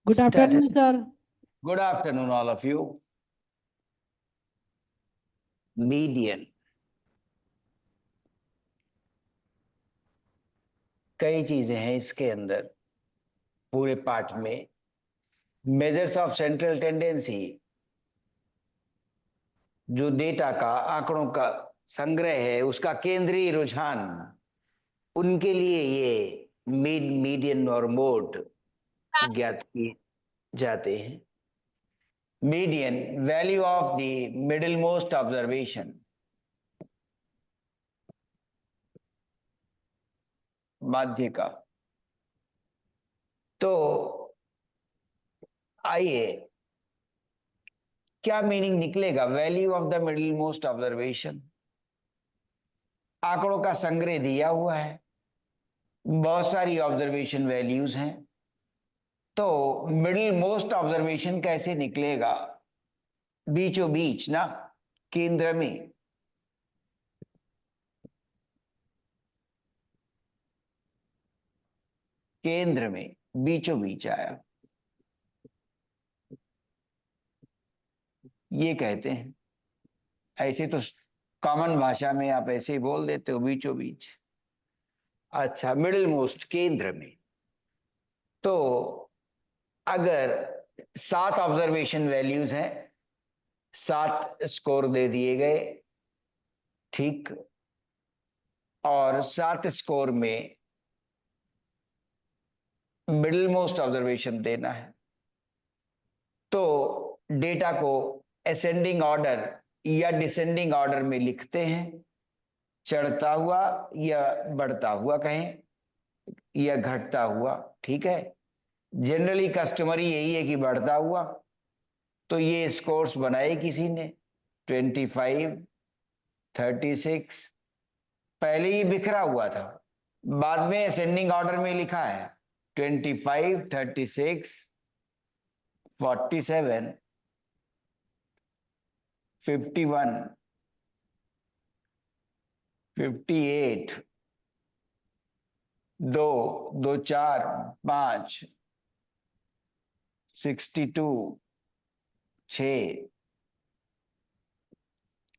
Good afternoon, Statistics. sir. Good afternoon, all of you. Median. कई चीजें हैं इसके अंदर पूरे पाठ में। मेजर्स ऑफ सेंट्रल टेंडेंसी, जो डेटा का आंकड़ों का संग्रह है, उसका केंद्रीय रुझान, उनके लिए ये मीडियन और मोड ज्ञात किए जाते हैं। Median, value of the middle most observation, माध्य का। तो आइए, क्या मीनिंग निकलेगा value of the middle most observation? आंकड़ों का संग्रह दिया हुआ है, बहुत सारी ऑब्जर्वेशन वैल्यूज हैं, तो मिडिल मोस्ट ऑब्जर्वेशन कैसे निकलेगा? बीचों बीच ना, केंद्र में। केंद्र में, बीचों बीच आया, ये कहते हैं। ऐसे तो कॉमन भाषा में आप ऐसे ही बोल देते हो, बीचों बीच। अच्छा, मिडिल मोस्ट, केंद्र में। तो अगर 7 ऑब्जर्वेशन वैल्यूज हैं, 7 स्कोर दे दिए गए, ठीक, और 7 स्कोर में मिडिल मोस्ट ऑब्जर्वेशन देना है, तो डेटा को असेंडिंग ऑर्डर या डिसेंडिंग ऑर्डर में लिखते हैं। चढ़ता हुआ या बढ़ता हुआ कहें, या घटता हुआ, ठीक है। जनरली कस्टमरी यही है कि बढ़ता हुआ। तो ये स्कोर्स बनाए किसी ने, 25, 36। पहले ही बिखरा हुआ था, बाद में असेंडिंग ऑर्डर में लिखा है 25, 36, 47, 51, 58, 2, 2, 4, 5, 62, 6,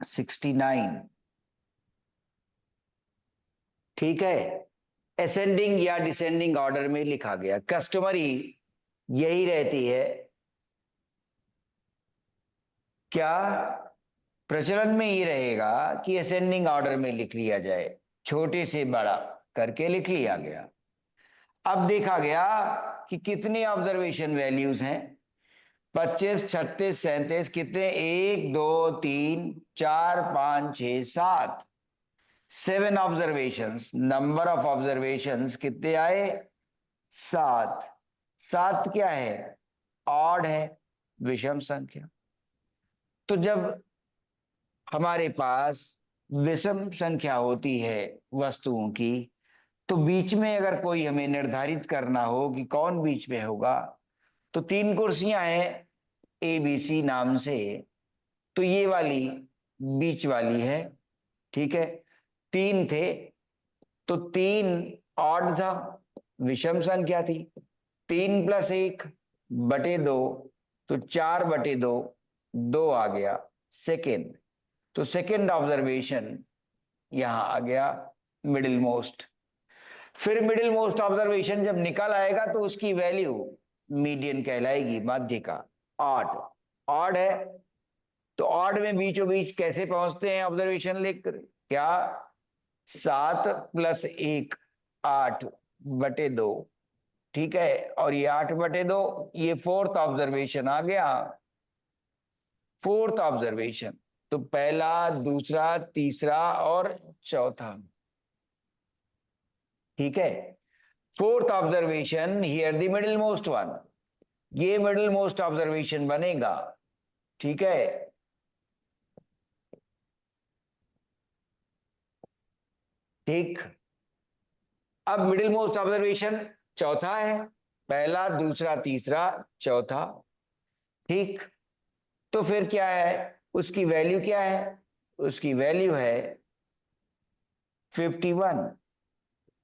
69, ठीक है। असेंडिंग या डिसेंडिंग ऑर्डर में लिखा गया। कस्टमरी यही रहती है, क्या प्रचलन में ये रहेगा कि असेंडिंग ऑर्डर में लिख लिया जाए, छोटे से बड़ा करके लिख लिया गया। अब देखा गया कि कितने ऑब्जर्वेशन वैल्यूज हैं, 25, 36, 37, कितने, 1, 2, 3, 4, 5, 6, 7, 7 ऑब्जर्वेशंस। नंबर ऑफ ऑब्जर्वेशंस कितने आए? 7। 7 क्या है? ऑड है, विषम संख्या। तो जब हमारे पास विषम संख्या होती है वस्तुओं की, तो बीच में अगर कोई हमें निर्धारित करना हो कि कौन बीच में होगा, तो 3 कुर्सियां हैं ABC नाम से, तो ये वाली बीच वाली है, ठीक है। 3 थे, तो 3 ऑड था, विषम संख्या थी। 3 + 1 / 2, तो 4/2, 2 आ गया सेकेंड। तो सेकेंड ऑब्जर्वेशन यहां आ गया मिडिल मोस्ट। फिर मिडिल मोस्ट ऑब्जर्वेशन जब निकल आएगा तो उसकी वैल्यू मीडियन कहलाएगी, माध्य का। ऑड, ऑड है, तो ऑड में बीचों बीच कैसे पहुंचते हैं ऑब्जर्वेशन लेकर? क्या? 7 + 1, 8/2, ठीक है। और ये 8/2, ये 4th ऑब्जर्वेशन आ गया। 4th ऑब्जर्वेशन, तो पहला, दूसरा, तीसरा और चौथा, ठीक है। 4th observation, here the middle most one, ये मिडिल मोस्ट ऑब्जर्वेशन बनेगा, ठीक है। ठीक, अब मिडिल मोस्ट ऑब्जर्वेशन चौथा है, पहला, दूसरा, तीसरा, चौथा, ठीक। तो फिर क्या है, उसकी वैल्यू क्या है? उसकी वैल्यू है 51,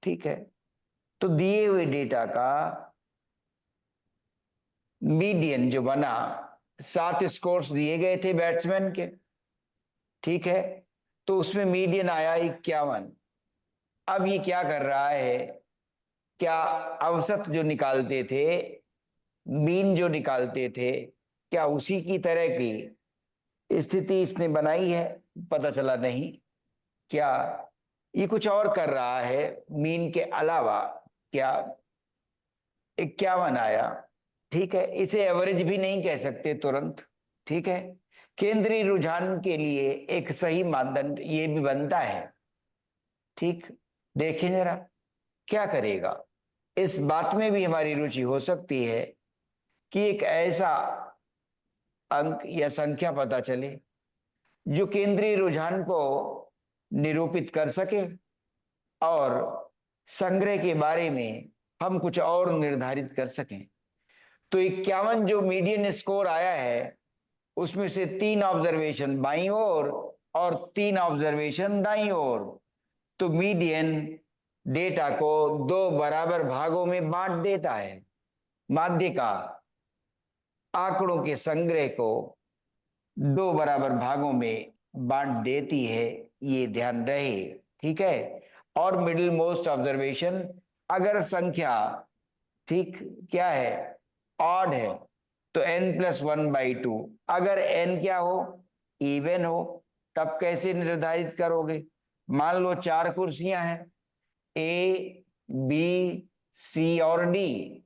ठीक है। तो दिए हुए डेटा का मीडियन जो बना, 7 स्कोर्स दिए गए थे बैट्समैन के, ठीक है, तो उसमें मीडियन आया 51। अब ये क्या कर रहा है, क्या औसत जो निकालते थे, मीन जो निकालते थे, क्या उसी की तरह की स्थिति इसने बनाई है? पता चला नहीं। क्या ये कुछ और कर रहा है मीन के अलावा? क्या 51 आया, ठीक है, इसे एवरेज भी नहीं कह सकते तुरंत, ठीक है। केंद्रीय रुझान के लिए एक सही मानदंड ये भी बनता है, ठीक। देखें जरा क्या करेगा। इस बात में भी हमारी रुचि हो सकती है कि एक ऐसा अंक या संख्या पता चले जो केंद्रीय रुझान को निरूपित कर सके और संग्रह के बारे में हम कुछ और निर्धारित कर सकें। तो 51 जो मीडियन स्कोर आया है, उसमें से 3 ऑब्जर्वेशन बाईं ओर और 3 ऑब्जर्वेशन दाईं ओर। तो मीडियन डेटा को 2 बराबर भागों में बांट देता है। माध्य का आंकड़ों के संग्रह को 2 बराबर भागों में बांट देती है, ये ध्यान रहे, ठीक है। और मिडिल मोस्ट ऑब्जर्वेशन, अगर संख्या, ठीक, क्या है, ऑड है, तो n+1/2। अगर n क्या हो, इवन हो, तब कैसे निर्धारित करोगे? मान लो 4 कुर्सियां हैं, ए, बी, सी और डी,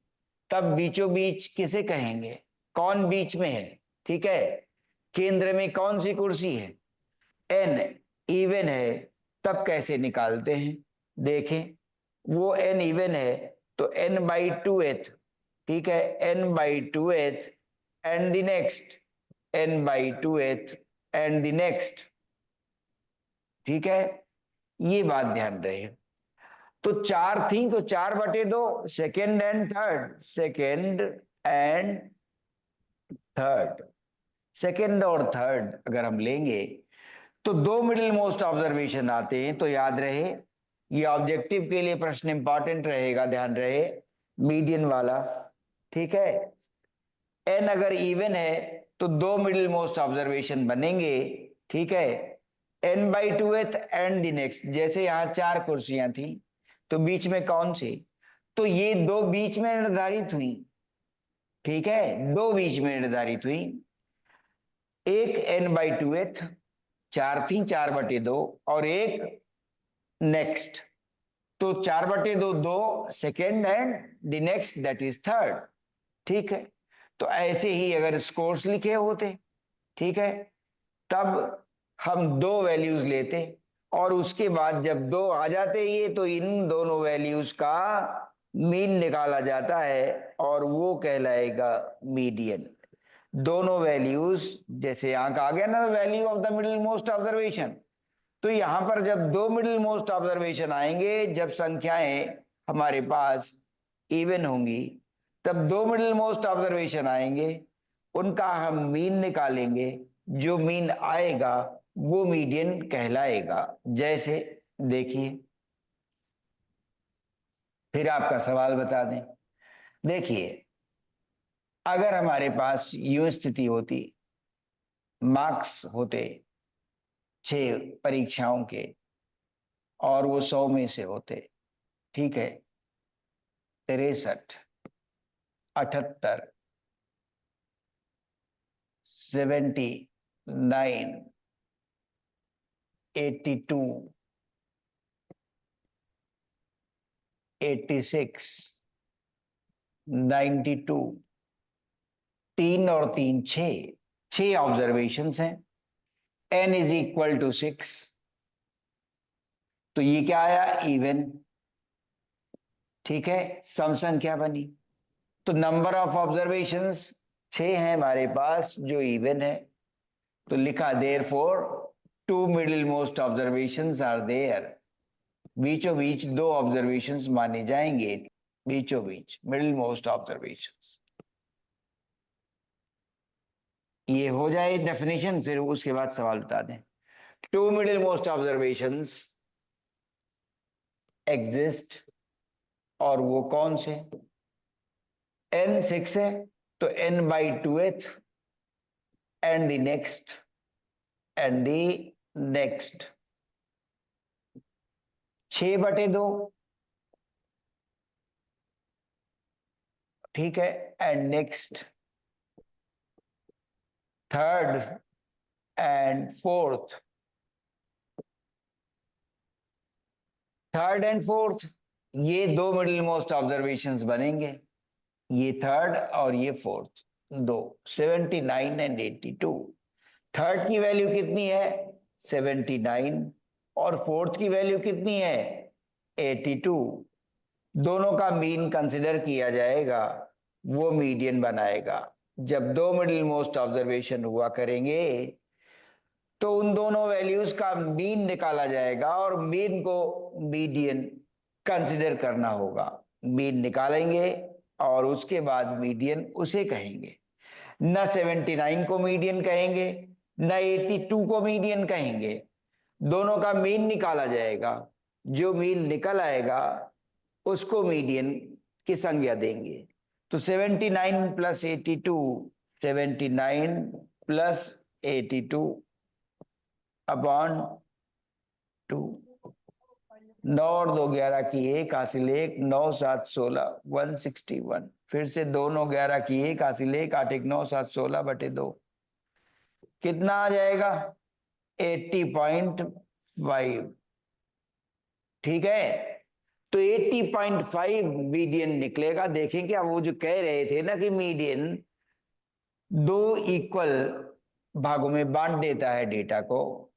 तब बीचों बीच किसे कहेंगे? कौन बीच में है, ठीक है, केंद्र में कौन सी कुर्सी है? n इवन है, तब कैसे निकालते हैं? देखें, वो n इवन है तो n/2th, ठीक है, n/2th and the next, n/2th and the next, ठीक है, ये बात ध्यान रहे। तो 4 थी तो 4/2, second and third, second and third, second और थर्ड अगर हम लेंगे तो 2 मिडिल मोस्ट ऑब्जर्वेशन आते हैं। तो याद रहे, ये ऑब्जेक्टिव के लिए प्रश्न इंपॉर्टेंट रहेगा, ध्यान रहे, मीडियन वाला, ठीक है। एन अगर इवन है तो 2 मिडिल मोस्ट ऑब्जर्वेशन बनेंगे, ठीक है, n/2th एंड द नेक्स्ट। जैसे यहां 4 कुर्सियां थी तो बीच में कौन सी? तो ये 2 बीच में निर्धारित हुई, ठीक है, 2 बीच में निर्धारित हुई। एक n/2th, 4 थी, 4/2, और एक नेक्स्ट, तो 4/2 2 second and the next that is third, ठीक है। तो ऐसे ही अगर स्कोर्स लिखे होते, ठीक है, तब हम 2 वैल्यूज लेते और उसके बाद जब 2 आ जाते ये, तो इन दोनों वैल्यूज का मीन निकाला जाता है और वो कहलाएगा मीडियन। दोनों वैल्यूज, जैसे यहां का आ गया ना, value of the middle most observation, तो यहां पर जब 2 मिडिल मोस्ट ऑब्जर्वेशन आएंगे, जब संख्याएं हमारे पास इवन होंगी, तब 2 मिडिल मोस्ट ऑब्जर्वेशन आएंगे, उनका हम मीन निकालेंगे, जो मीन आएगा वो मीडियन कहलाएगा। जैसे देखिए, फिर आपका सवाल बता दें। देखिए, अगर हमारे पास यूं स्थिति होती, मार्क्स होते 6 परीक्षाओं के और वो 100 में से होते, ठीक है, 63, 78, 79, 82, 86, 92, 3 और 3 6, 6 ऑब्जर्वेशंस हैं, n=6, तो ये क्या आया, इवन, ठीक है, सम संख्या बनी। तो नंबर ऑफ ऑब्जर्वेशंस 6 हैं हमारे पास जो इवन है, तो लिखा therefore 2 middle most observations are there, बीचों बीच 2 ऑब्जर्वेशंस माने जाएंगे, बीचों बीच मिडिल मोस्ट ऑब्जर्वेशंस। ये हो जाए डेफिनेशन, फिर उसके बाद सवाल बता दें। 2 मिडिल मोस्ट ऑब्जर्वेशंस एग्जिस्ट, और वो कौन से? n 6 है, तो n/2th and the next and the next 6/2, ठीक है, and next third and fourth, third and fourth, ये दो मिडिल मोस्ट ऑब्जर्वेशंस बनेंगे, ये थर्ड और ये फोर्थ, दो, 79 एंड 82। थर्ड की वैल्यू कितनी है? 79, और फोर्थ की वैल्यू कितनी है? 82। दोनों का मीन कंसिडर किया जाएगा, वो मीडियन बनाएगा। जब दो मिडिल मोस्ट ऑब्जर्वेशन हुआ करेंगे तो उन दोनों वैल्यूज का मीन निकाला जाएगा और मीन को मीडियन कंसिडर करना होगा। मीन निकालेंगे और उसके बाद मीडियन उसे कहेंगे। न 79 को मीडियन कहेंगे, न 82 को मीडियन कहेंगे। दोनों का मीन निकाला जाएगा, जो मीन निकल आएगा उसको मीडियन की संज्ञा देंगे। तो 79 प्लस 82, 79 प्लस 82 अपॉन 2, 9 और 2 11 की 1 हासिल 1, 9 7 16, 161। फिर से 2 9 11 की 1 हासिल 1, 8 1 9 7 16/2, कितना आ जाएगा? 80.5। ठीक है, तो 80.5 मीडियन निकलेगा। देखें क्या, वो जो कह रहे थे ना कि मीडियन दो इक्वल भागों में बांट देता है डेटा को,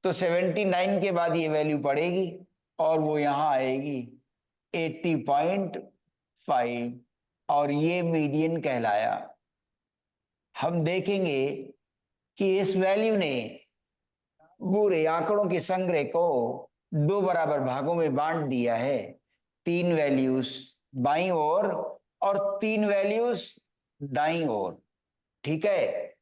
तो 79 के बाद ये वैल्यू पड़ेगी और वो यहां आएगी 80.5, और ये मीडियन कहलाया। हम देखेंगे कि इस वैल्यू ने पूरे आंकड़ों के संग्रह को दो बराबर भागों में बांट दिया है। 3 वैल्यूज बाईं ओर और 3 वैल्यूज दाईं ओर। ठीक है,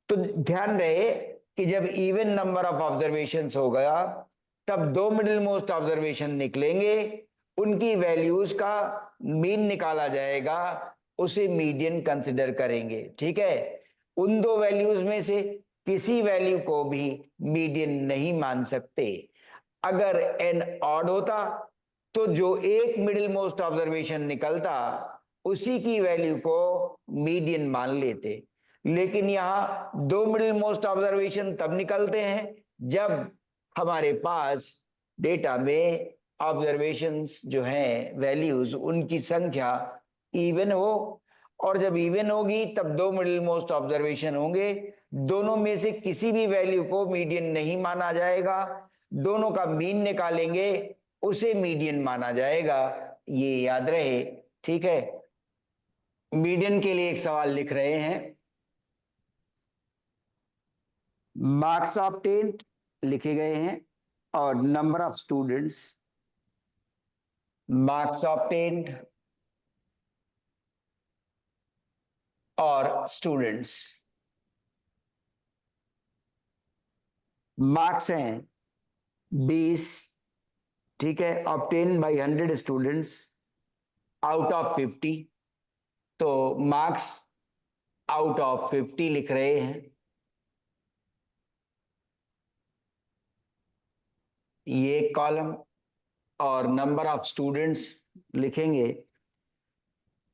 तो ध्यान रहे कि जब इवन नंबर ऑफ ऑब्जर्वेशंस हो गया तब दो मिडिल मोस्ट ऑब्जर्वेशन निकलेंगे, उनकी वैल्यूज का मीन निकाला जाएगा, उसे मीडियन कंसिडर करेंगे। ठीक है, उन दो वैल्यूज में से किसी वैल्यू को भी मीडियन नहीं मान सकते। अगर n ऑड होता तो जो एक मिडिल मोस्ट ऑब्जर्वेशन निकलता उसी की वैल्यू को मीडियन मान लेते। लेकिन यहां दो मिडिल मोस्ट ऑब्जर्वेशन तब निकलते हैं जब हमारे पास डेटा में ऑब्जर्वेशंस जो हैं, वैल्यूज, उनकी संख्या इवन हो, और जब इवन होगी तब दो मिडिल मोस्ट ऑब्जर्वेशन होंगे। दोनों में से किसी भी वैल्यू को मीडियन नहीं माना जाएगा, दोनों का मीन निकालेंगे, उसे मीडियन माना जाएगा। ये याद रहे। ठीक है, मीडियन के लिए एक सवाल लिख रहे हैं। मार्क्स ऑब्टेन्ड लिखे गए हैं और number of students, marks obtained और स्टूडेंट्स। मार्क्स हैं 20, ठीक है, obtain bye 100 students out of 50। तो मार्क्स आउट ऑफ 50 लिख रहे हैं, ये कॉलम, और नंबर ऑफ स्टूडेंट्स लिखेंगे।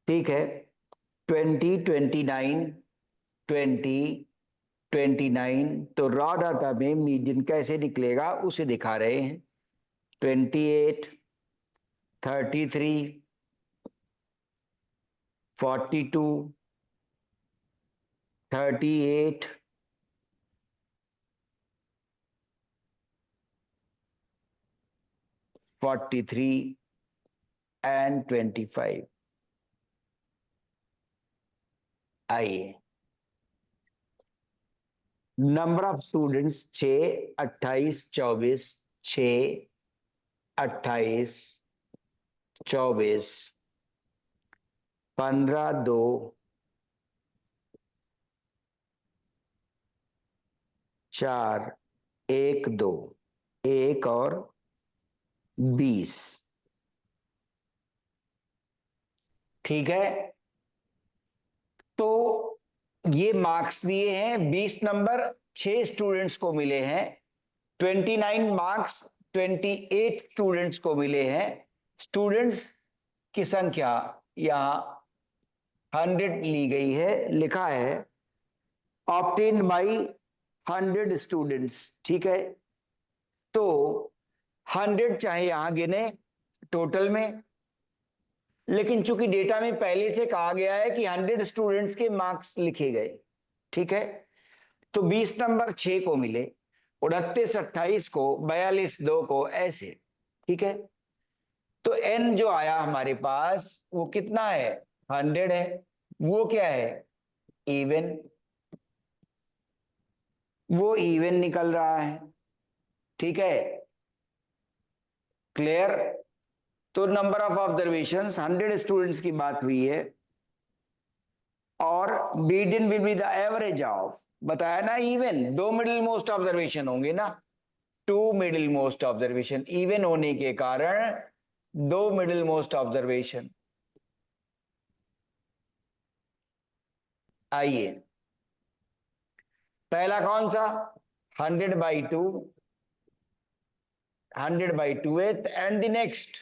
ठीक है, 20, 29, 20, 29। तो रॉ डाटा में मीडियन कैसे निकलेगा उसे दिखा रहे हैं। 28, 33, 42, 38, 43 एंड 25। आइए, नंबर ऑफ स्टूडेंट्स 6, 28, 24, 6, 28, 24, 15, 2, 4, 1, 2, 1 और 20। ठीक है, तो ये मार्क्स दिए हैं 20 नंबर 6 स्टूडेंट्स को मिले हैं, 29 मार्क्स 28 स्टूडेंट्स को मिले हैं। स्टूडेंट्स की संख्या यहां 100 ली गई है, लिखा है ऑब्टेन्ड बाई 100 स्टूडेंट्स। ठीक है, तो 100 चाहे यहां गिने टोटल में, लेकिन चूंकि डेटा में पहले से कहा गया है कि 100 स्टूडेंट्स के मार्क्स लिखे गए, ठीक है, तो 20 नंबर 6 को मिले, 29 28 को, 42 2 को, ऐसे। ठीक है, तो n जो आया हमारे पास वो कितना है, 100 है। वो क्या है, इवन, वो इवन निकल रहा है। ठीक है, क्लियर। तो नंबर ऑफ ऑब्जर्वेशन 100 स्टूडेंट्स की बात हुई है, और median will be the average of, बताया ना, इवन, 2 मिडिल मोस्ट ऑब्जर्वेशन होंगे ना, 2 मिडिल मोस्ट ऑब्जर्वेशन, इवन होने के कारण 2 मिडिल मोस्ट ऑब्जर्वेशन। आइए, पहला कौन सा, 100/2, 100/2 एंड द नेक्स्ट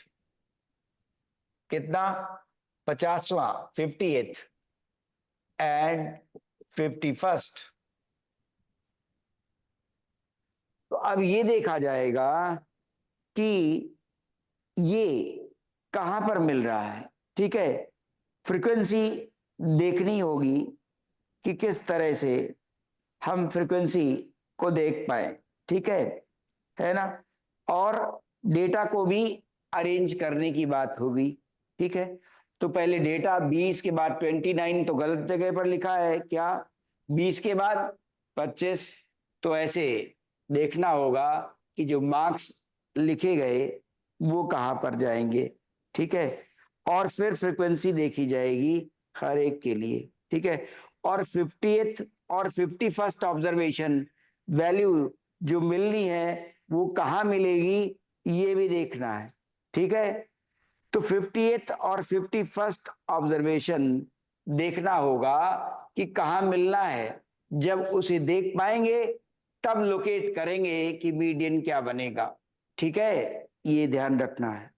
कितना, 50वां 50th एंड 51st। तो अब ये देखा जाएगा कि ये कहां पर मिल रहा है। ठीक है, फ्रीक्वेंसी देखनी होगी कि किस तरह से हम फ्रीक्वेंसी को देख पाए। ठीक है ना, और डेटा को भी अरेंज करने की बात होगी। ठीक है, तो पहले डेटा 20 के बाद 29 तो गलत जगह पर लिखा है क्या, 20 के बाद 25, तो ऐसे देखना होगा कि जो मार्क्स लिखे गए वो कहां पर जाएंगे। ठीक है, और फिर फ्रीक्वेंसी देखी जाएगी हर एक के लिए। ठीक है, और 50th और 51st ऑब्जर्वेशन वैल्यू जो मिलनी है वो कहां मिलेगी ये भी देखना है। ठीक है, तो 50th और 51st ऑब्जर्वेशन देखना होगा कि कहां मिलना है। जब उसे देख पाएंगे तब लोकेट करेंगे कि मीडियन क्या बनेगा। ठीक है, ये ध्यान रखना है।